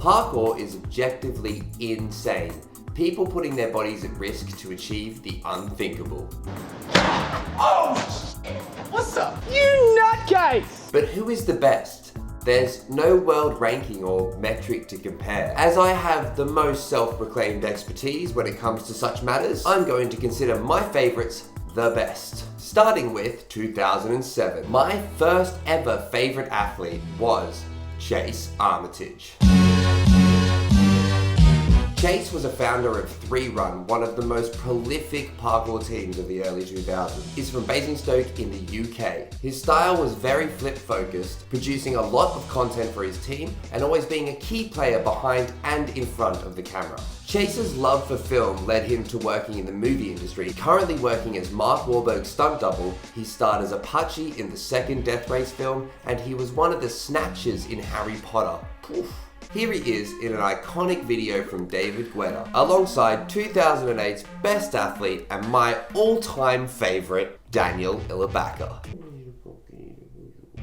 Parkour is objectively insane. People putting their bodies at risk to achieve the unthinkable. Oh! What's up? You nutcase! But who is the best? There's no world ranking or metric to compare. As I have the most self-proclaimed expertise when it comes to such matters, I'm going to consider my favorites the best. Starting with 2007. My first ever favorite athlete was Chase Armitage. Chase was a founder of 3Run, one of the most prolific parkour teams of the early 2000s. He's from Basingstoke in the UK. His style was very flip-focused, producing a lot of content for his team and always being a key player behind and in front of the camera. Chase's love for film led him to working in the movie industry. Currently working as Mark Wahlberg's stunt double, he starred as Apache in the second Death Race film, and he was one of the snatchers in Harry Potter. Poof. Here he is in an iconic video from David Guetta, alongside 2008's best athlete and my all-time favorite, Daniel Ilabaca.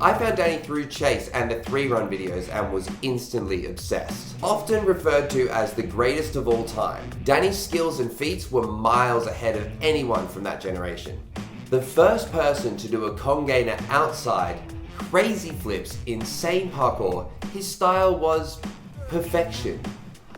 I found Danny through Chase and the 3Run videos and was instantly obsessed. Often referred to as the greatest of all time, Danny's skills and feats were miles ahead of anyone from that generation. The first person to do a congainer outside, crazy flips, insane parkour, his style was perfection.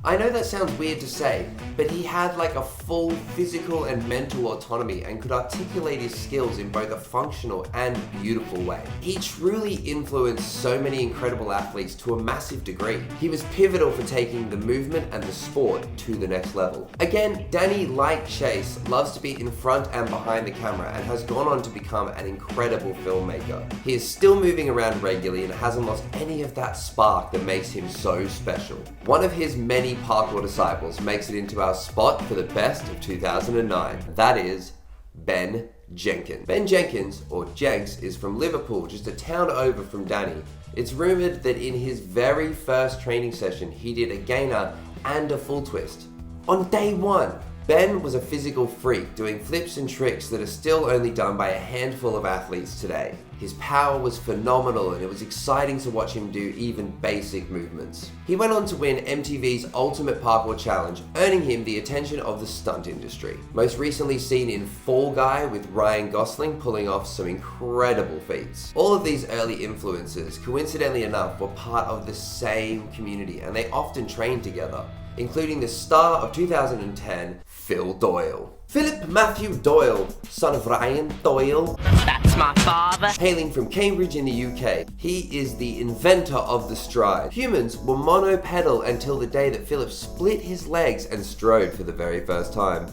I know that sounds weird to say, but he had like a full physical and mental autonomy and could articulate his skills in both a functional and beautiful way. He truly influenced so many incredible athletes to a massive degree. He was pivotal for taking the movement and the sport to the next level. Again, Danny, like Chase, loves to be in front and behind the camera and has gone on to become an incredible filmmaker. He is still moving around regularly and hasn't lost any of that spark that makes him so special. One of his many parkour disciples makes it into our spot for the best of 2009. That is Ben Jenkins. Ben Jenkins, or Jenks, is from Liverpool, just a town over from Danny. It's rumored that in his very first training session, he did a gainer and a full twist. On day one, Ben was a physical freak, doing flips and tricks that are still only done by a handful of athletes today. His power was phenomenal and it was exciting to watch him do even basic movements. He went on to win MTV's Ultimate Parkour Challenge, earning him the attention of the stunt industry. Most recently seen in Fall Guy with Ryan Gosling, pulling off some incredible feats. All of these early influences, coincidentally enough, were part of the same community and they often trained together, including the star of 2010, Phil Doyle. Philip Matthew Doyle, son of Ryan Doyle. That's my father. Hailing from Cambridge in the UK, he is the inventor of the stride. Humans were monopedal until the day that Philip split his legs and strode for the very first time.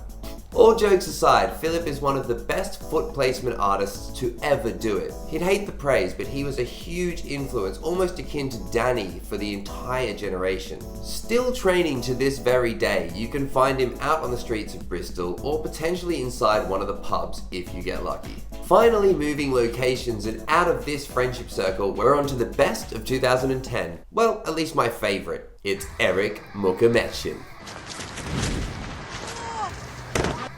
All jokes aside, Philip is one of the best foot placement artists to ever do it. He'd hate the praise, but he was a huge influence, almost akin to Danny for the entire generation. Still training to this very day, you can find him out on the streets of Bristol or potentially inside one of the pubs if you get lucky. Finally, moving locations and out of this friendship circle, we're on to the best of 2010. Well, at least my favorite. It's Erik Mukhametshin.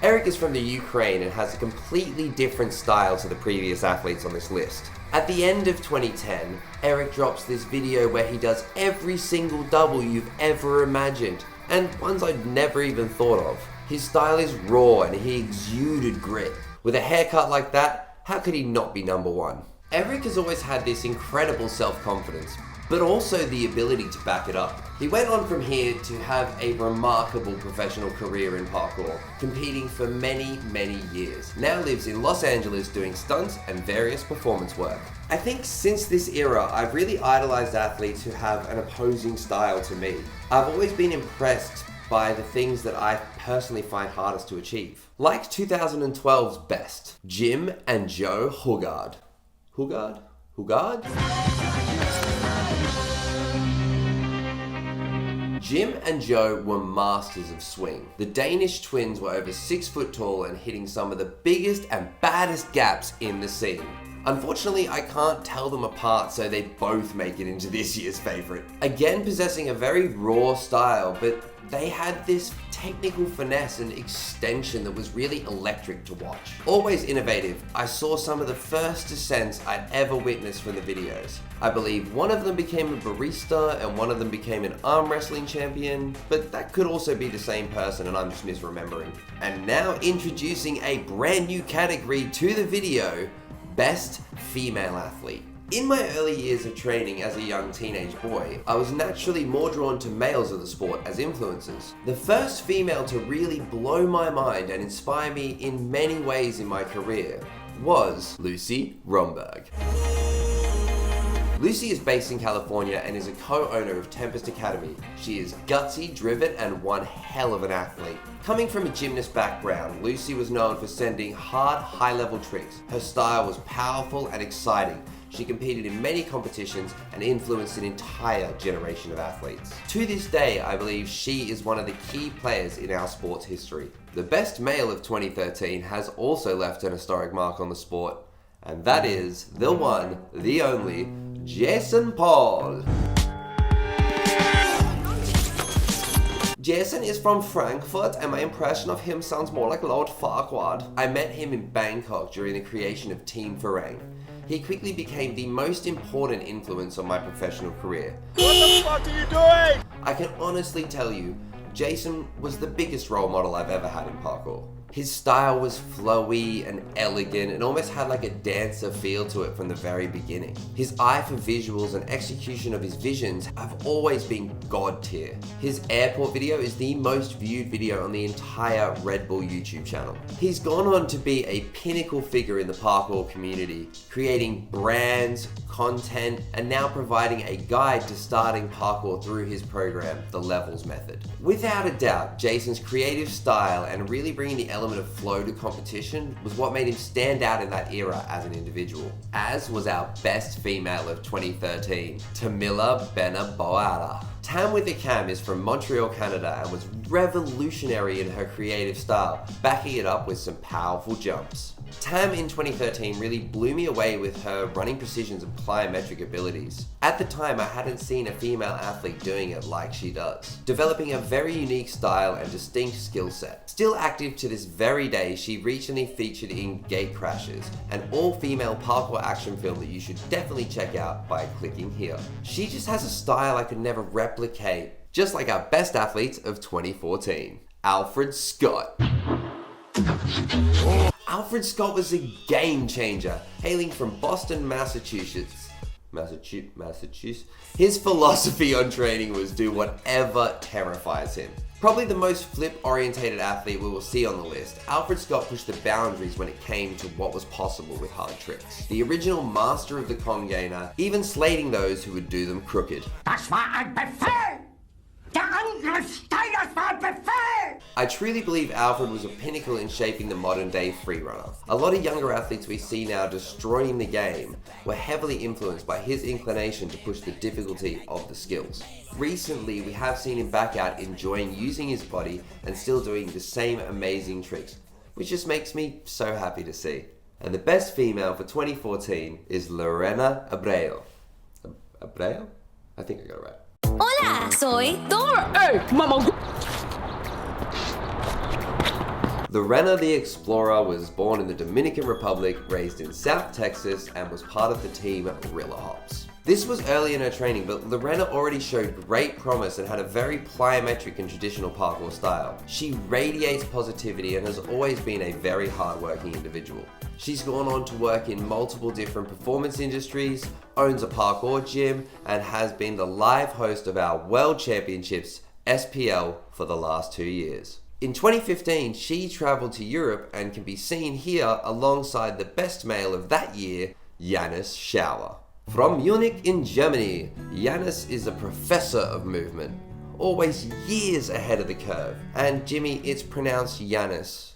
Erik is from the Ukraine and has a completely different style to the previous athletes on this list. At the end of 2010, Erik drops this video where he does every single double you've ever imagined, and ones I'd never even thought of. His style is raw and he exuded grit. With a haircut like that, how could he not be number one? Erik has always had this incredible self-confidence, but also the ability to back it up. He went on from here to have a remarkable professional career in parkour, competing for many, many years. Now lives in Los Angeles doing stunts and various performance work. I think since this era, I've really idolized athletes who have an opposing style to me. I've always been impressed by the things that I personally find hardest to achieve. Like 2012's best, Jim and Joe Hougaard. Hougaard? Jim and Joe were masters of swing. The Danish twins were over 6 foot tall and hitting some of the biggest and baddest gaps in the scene. Unfortunately, I can't tell them apart, so they both make it into this year's favorite. Again, possessing a very raw style, but they had this technical finesse and extension that was really electric to watch. Always innovative, I saw some of the first descents I'd ever witnessed from the videos. I believe one of them became a barista and one of them became an arm wrestling champion, but that could also be the same person and I'm just misremembering. And now introducing a brand new category to the video, Best Female Athlete. In my early years of training as a young teenage boy, I was naturally more drawn to males of the sport as influencers. The first female to really blow my mind and inspire me in many ways in my career was Lucy Romberg. Lucy is based in California and is a co-owner of Tempest Academy. She is gutsy, driven, and one hell of an athlete. Coming from a gymnast background, Lucy was known for sending hard, high-level tricks. Her style was powerful and exciting. She competed in many competitions and influenced an entire generation of athletes. To this day, I believe she is one of the key players in our sport's history. The best male of 2013 has also left an historic mark on the sport, and that is the one, the only, Jason Paul. Jason is from Frankfurt and my impression of him sounds more like Lord Farquaad. I met him in Bangkok during the creation of Team Farang. He quickly became the most important influence on my professional career. What the fuck are you doing? I can honestly tell you, Jason was the biggest role model I've ever had in parkour. His style was flowy and elegant and almost had like a dancer feel to it from the very beginning. His eye for visuals and execution of his visions have always been god tier. His airport video is the most viewed video on the entire Red Bull YouTube channel. He's gone on to be a pinnacle figure in the parkour community, creating brands, content, and now providing a guide to starting parkour through his program, The Levels Method. Without a doubt, Jason's creative style and really bringing the element of flow to competition was what made him stand out in that era as an individual. As was our best female of 2013, Tamila Benaboara. Tam with a Cam is from Montreal, Canada and was revolutionary in her creative style, backing it up with some powerful jumps. Tam in 2013 really blew me away with her running precisions and plyometric abilities. At the time, I hadn't seen a female athlete doing it like she does, developing a very unique style and distinct skill set. Still active to this very day, she recently featured in Gate Crashes, an all-female parkour action film that you should definitely check out by clicking here. She just has a style I could never replicate, just like our best athletes of 2014, Alfred Scott. Alfred Scott was a game changer, hailing from Boston, Massachusetts. His philosophy on training was do whatever terrifies him. Probably the most flip-orientated athlete we will see on the list, Alfred Scott pushed the boundaries when it came to what was possible with hard tricks. The original master of the Kongainer, even slating those who would do them crooked. Das war ein Befehl! Der Angriff Schneiders war ein Befehl! I truly believe Alfred was a pinnacle in shaping the modern day freerunner. A lot of younger athletes we see now destroying the game were heavily influenced by his inclination to push the difficulty of the skills. Recently, we have seen him back out enjoying using his body and still doing the same amazing tricks, which just makes me so happy to see. And the best female for 2014 is Lorena Abreu. Abreu? I think I got it right. Hola, soy Dora. Hey, mama. Lorena the Explorer was born in the Dominican Republic, raised in South Texas, and was part of the team Rilla Hops. This was early in her training, but Lorena already showed great promise and had a very plyometric and traditional parkour style. She radiates positivity and has always been a very hardworking individual. She's gone on to work in multiple different performance industries, owns a parkour gym, and has been the live host of our World Championships, SPL, for the last 2 years. In 2015, she traveled to Europe and can be seen here alongside the best male of that year, Jannis Schauer. From Munich in Germany, Jannis is a professor of movement, always years ahead of the curve. And Jimmy, it's pronounced Jannis,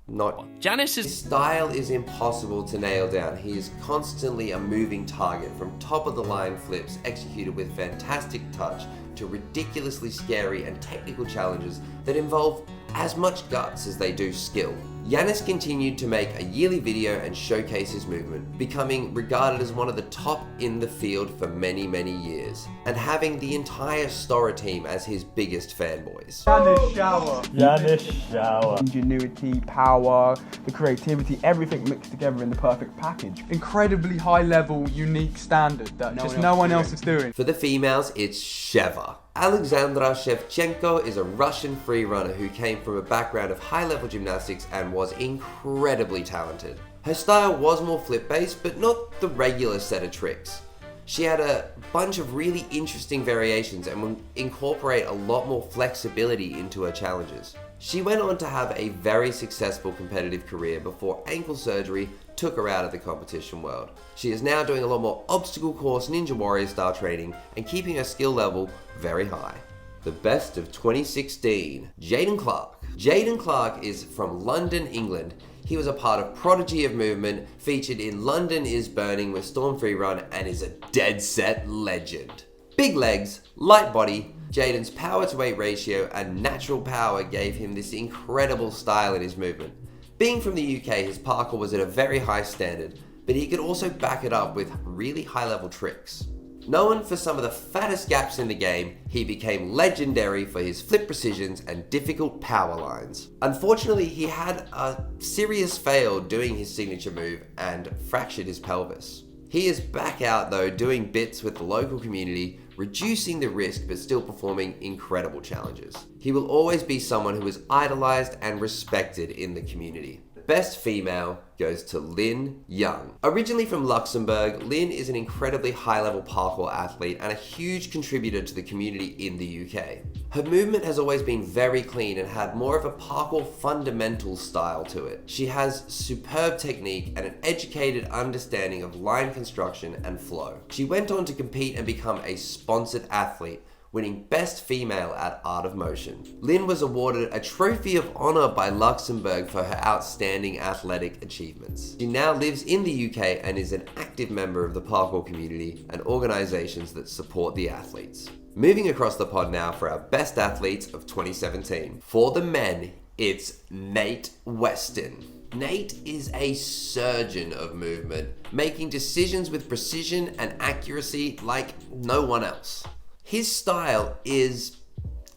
not Jannis. His style is impossible to nail down. He is constantly a moving target, from top of the line flips executed with fantastic touch to ridiculously scary and technical challenges that involve as much guts as they do skill. Jannis continued to make a yearly video and showcase his movement, becoming regarded as one of the top in the field for many, many years, and having the entire Stora team as his biggest fanboys. Jannis Schauer. Jannis Schauer. Ingenuity, power, the creativity, everything mixed together in the perfect package. Incredibly high level, unique standard that no one else is doing. For the females, it's Sheva. Alexandra Shevchenko is a Russian freerunner who came from a background of high-level gymnastics and was incredibly talented. Her style was more flip-based, but not the regular set of tricks. She had a bunch of really interesting variations and would incorporate a lot more flexibility into her challenges. She went on to have a very successful competitive career before ankle surgery took her out of the competition world. She is now doing a lot more obstacle course Ninja Warrior style training and keeping her skill level very high. The best of 2016, Jaden Clark. Jaden Clark is from London, England. He was a part of Prodigy of Movement, featured in London is Burning with Storm Free Run, and is a dead set legend. Big legs, light body, Jaden's power to weight ratio and natural power gave him this incredible style in his movement. Being from the UK, his parkour was at a very high standard, but he could also back it up with really high level tricks. Known for some of the fattest gaps in the game, he became legendary for his flip precisions and difficult power lines. Unfortunately, he had a serious fail doing his signature move and fractured his pelvis. He is back out though, doing bits with the local community, reducing the risk but still performing incredible challenges. He will always be someone who is idolized and respected in the community. Best female goes to Lynn Jung. Originally from Luxembourg, Lynn is an incredibly high-level parkour athlete and a huge contributor to the community in the UK. Her movement has always been very clean and had more of a parkour fundamental style to it. She has superb technique and an educated understanding of line construction and flow. She went on to compete and become a sponsored athlete, winning Best Female at Art of Motion. Lynn was awarded a Trophy of Honor by Luxembourg for her outstanding athletic achievements. She now lives in the UK and is an active member of the parkour community and organizations that support the athletes. Moving across the pod now for our best athletes of 2017. For the men, it's Nate Weston. Nate is a surgeon of movement, making decisions with precision and accuracy like no one else. His style is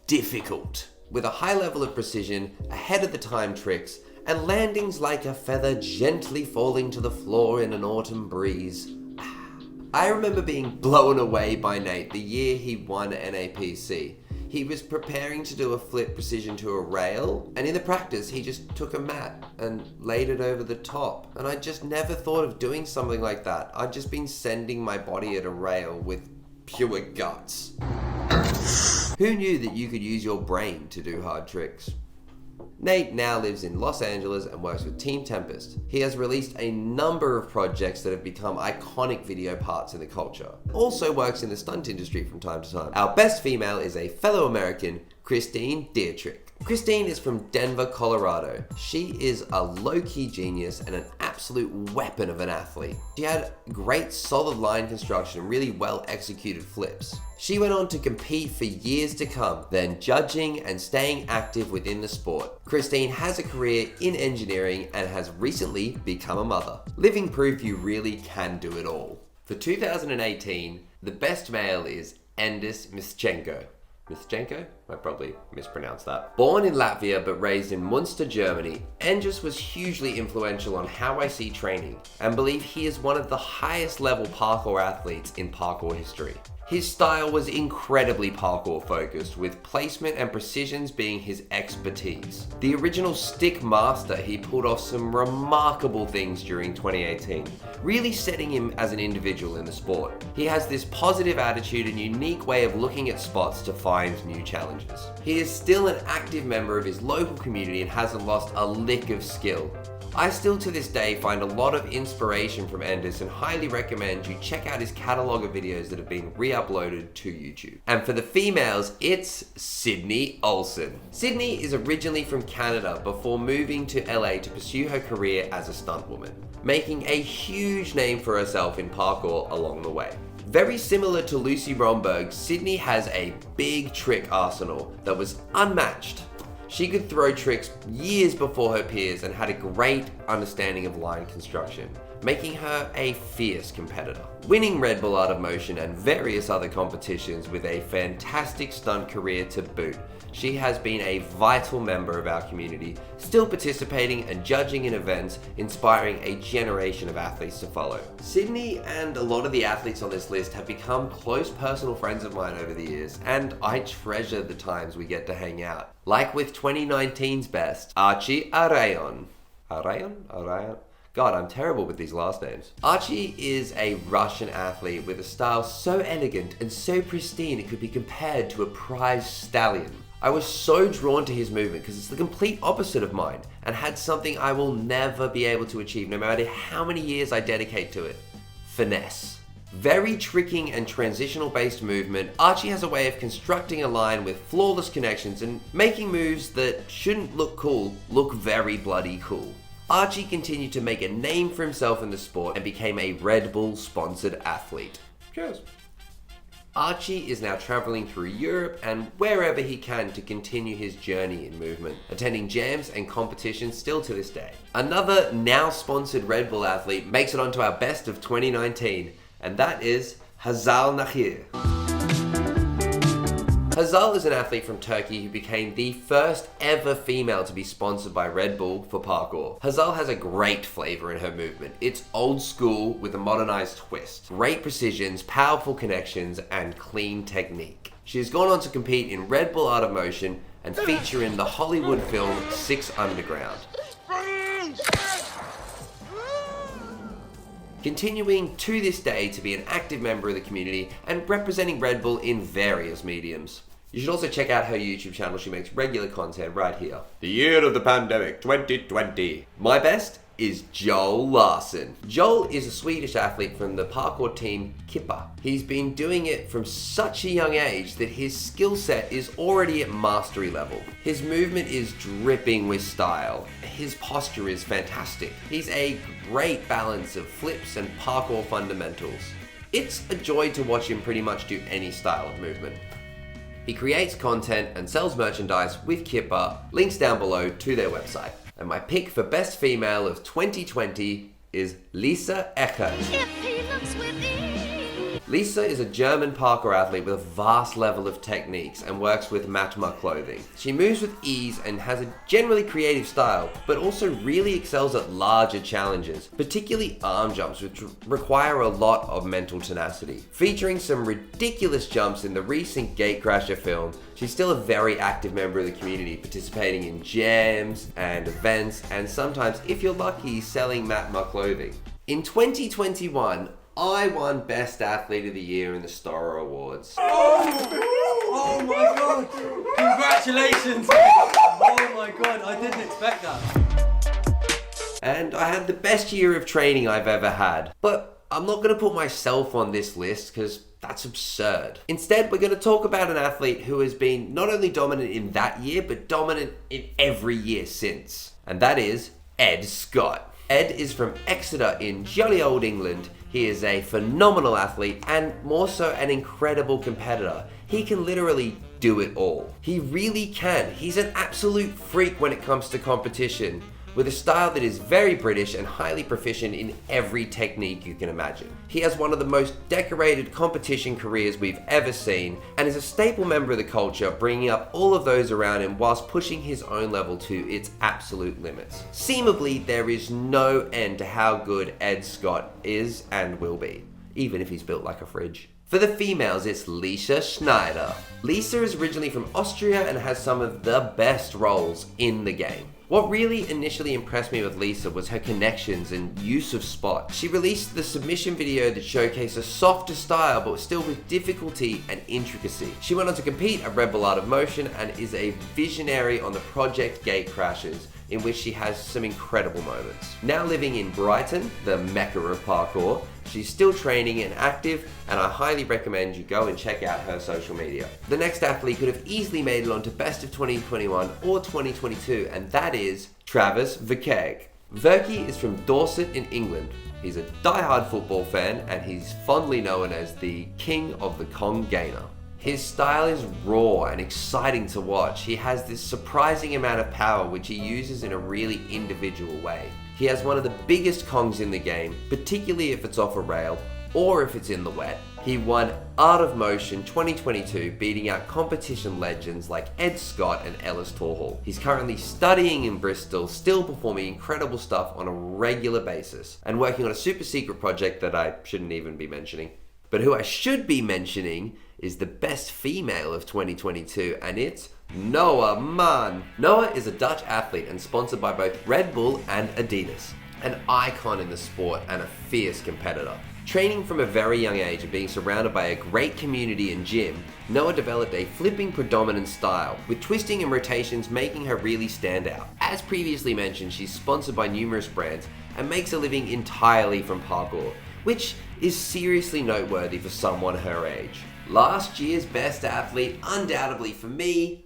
difficult, with a high level of precision, ahead of the time tricks, and landings like a feather gently falling to the floor in an autumn breeze. I remember being blown away by Nate the year he won NAPC. He was preparing to do a flip precision to a rail, and in the practice he just took a mat and laid it over the top. And I just never thought of doing something like that. I'd just been sending my body at a rail with pure guts. Who knew that you could use your brain to do hard tricks? Nate now lives in Los Angeles and works with Team Tempest. He has released a number of projects that have become iconic video parts in the culture. Also works in the stunt industry from time to time. Our best female is a fellow American, Christine Dietrich. Christine is from Denver, Colorado. She is a low-key genius and an absolute weapon of an athlete. She had great solid line construction and really well executed flips. She went on to compete for years to come, then judging and staying active within the sport. Christine has a career in engineering and has recently become a mother. Living proof you really can do it all. For 2018, the best male is Endijs Miscenko. Miscenko? I probably mispronounced that. Born in Latvia but raised in Munster, Germany, Endijs was hugely influential on how I see training and believe he is one of the highest level parkour athletes in parkour history. His style was incredibly parkour focused, with placement and precisions being his expertise. The original stick master, he pulled off some remarkable things during 2018, really setting him as an individual in the sport. He has this positive attitude and unique way of looking at spots to find new challenges. He is still an active member of his local community and hasn't lost a lick of skill. I still to this day find a lot of inspiration from Endijs and highly recommend you check out his catalogue of videos that have been re-uploaded to YouTube. And for the females, it's Sydney Olson. Sydney is originally from Canada before moving to LA to pursue her career as a stuntwoman, making a huge name for herself in parkour along the way. Very similar to Lucy Romberg, Sydney has a big trick arsenal that was unmatched. She could throw tricks years before her peers and had a great understanding of line construction, making her a fierce competitor. Winning Red Bull Art of Motion and various other competitions with a fantastic stunt career to boot, she has been a vital member of our community, still participating and judging in events, inspiring a generation of athletes to follow. Sydney and a lot of the athletes on this list have become close personal friends of mine over the years, and I treasure the times we get to hang out. Like with 2019's best, Archie Arayon. Arayon? God, I'm terrible with these last names. Archie is a Russian athlete with a style so elegant and so pristine it could be compared to a prize stallion. I was so drawn to his movement because it's the complete opposite of mine and had something I will never be able to achieve no matter how many years I dedicate to it. Finesse. Very tricking and transitional based movement, Archie has a way of constructing a line with flawless connections and making moves that shouldn't look cool look very bloody cool. Archie continued to make a name for himself in the sport and became a Red Bull sponsored athlete. Cheers. Archie is now traveling through Europe and wherever he can to continue his journey in movement, attending jams and competitions still to this day. Another now sponsored Red Bull athlete makes it onto our best of 2019, and that is Hazal Nehir. Hazal is an athlete from Turkey who became the first ever female to be sponsored by Red Bull for parkour. Hazal has a great flavor in her movement. It's old school with a modernized twist. Great precisions, powerful connections, and clean technique. She has gone on to compete in Red Bull Art of Motion and feature in the Hollywood film 6 Underground. Continuing to this day to be an active member of the community and representing Red Bull in various mediums. You should also check out her YouTube channel. She makes regular content right here. The year of the pandemic, 2020. My best is Joel Larsson. Joel is a Swedish athlete from the parkour team Kippa. He's been doing it from such a young age that his skill set is already at mastery level. His movement is dripping with style. His posture is fantastic. He's a great balance of flips and parkour fundamentals. It's a joy to watch him pretty much do any style of movement. He creates content and sells merchandise with Kippa, links down below to their website. And my pick for best female of 2020 is Lisa Eckert. Lisa is a German parkour athlete with a vast level of techniques and works with Matma clothing. She moves with ease and has a generally creative style, but also really excels at larger challenges, particularly arm jumps, which require a lot of mental tenacity. Featuring some ridiculous jumps in the recent Gatecrasher film, she's still a very active member of the community, participating in jams and events, and sometimes, if you're lucky, selling Matma clothing. In 2021, I won Best Athlete of the Year in the Storer Awards. Oh my god! Congratulations! Oh my god, I didn't expect that. And I had the best year of training I've ever had. But I'm not going to put myself on this list because that's absurd. Instead, we're going to talk about an athlete who has been not only dominant in that year, but dominant in every year since. And that is Ed Scott. Ed is from Exeter in jolly old England. He is a phenomenal athlete and more so an incredible competitor. He can literally do it all. He really can. He's an absolute freak when it comes to competition, with a style that is very British and highly proficient in every technique you can imagine. He has one of the most decorated competition careers we've ever seen and is a staple member of the culture, bringing up all of those around him whilst pushing his own level to its absolute limits. Seemingly, there is no end to how good Ed Scott is and will be, even if he's built like a fridge. For the females, it's Lisa Schneider. Lisa is originally from Austria and has some of the best rolls in the game. What really initially impressed me with Lisa was her connections and use of spot. She released the submission video that showcased a softer style but still with difficulty and intricacy. She went on to compete at Red Bull Art of Motion and is a visionary on the Project Gatecrashers, in which she has some incredible moments. Now living in Brighton, the mecca of parkour, she's still training and active, and I highly recommend you go and check out her social media. The next athlete could have easily made it onto Best of 2021 or 2022, and that is Travis Verky. Verky is from Dorset in England. He's a die-hard football fan, and he's fondly known as the King of the Kong Gainer. His style is raw and exciting to watch. He has this surprising amount of power which he uses in a really individual way. He has one of the biggest kongs in the game, particularly if it's off a rail or if it's in the wet. He won Art of Motion 2022, beating out competition legends like Ed Scott and Ellis Torhall. He's currently studying in Bristol, still performing incredible stuff on a regular basis, and working on a super secret project that I shouldn't even be mentioning. But who I should be mentioning is the best female of 2022, and it's Noah Mann. Noah is a Dutch athlete and sponsored by both Red Bull and Adidas. An icon in the sport and a fierce competitor. Training from a very young age and being surrounded by a great community and gym, Noah developed a flipping predominant style, with twisting and rotations making her really stand out. As previously mentioned, she's sponsored by numerous brands and makes a living entirely from parkour, which is seriously noteworthy for someone her age. Last year's best athlete, undoubtedly for me,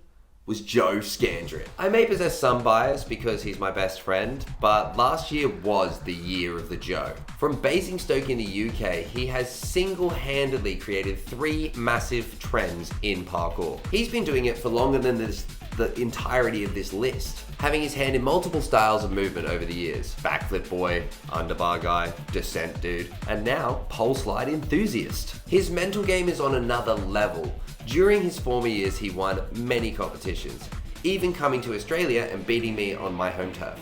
was Joe Scandritt. I may possess some bias because he's my best friend, but last year was the year of the Joe. From Basingstoke in the UK, he has single-handedly created 3 massive trends in parkour. He's been doing it for longer than the entirety of this list, having his hand in multiple styles of movement over the years. Backflip boy, underbar guy, descent dude, and now pole slide enthusiast. His mental game is on another level. During his former years, he won many competitions, even coming to Australia and beating me on my home turf,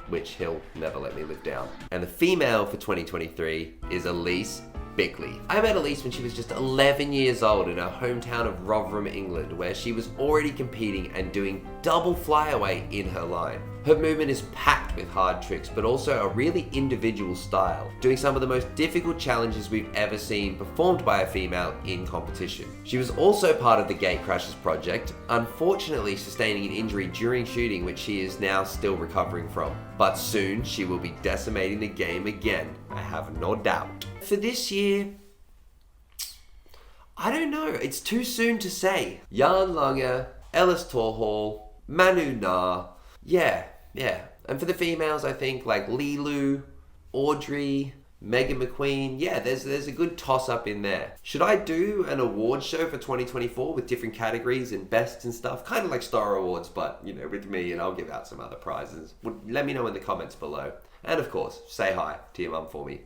which he'll never let me live down. And the female for 2023 is Elise Bickley. I met Elise when she was just 11 years old in her hometown of Rotherham, England, where she was already competing and doing double flyaway in her line. Her movement is packed with hard tricks, but also a really individual style, doing some of the most difficult challenges we've ever seen performed by a female in competition. She was also part of the Gatecrashers project, unfortunately sustaining an injury during shooting, which she is now still recovering from. But soon she will be decimating the game again, I have no doubt. For this year, I don't know, it's too soon to say. Jan Lange, Ellis Torhall, Manu Na, yeah. And for the females, I think like Lilu, Audrey, Megan McQueen, yeah, there's a good toss-up in there. Should I do an award show for 2024 with different categories and bests and stuff? Kind of like Star Awards, but, you know, with me, and I'll give out some other prizes. Let me know in the comments below. And of course, say hi to your mum for me.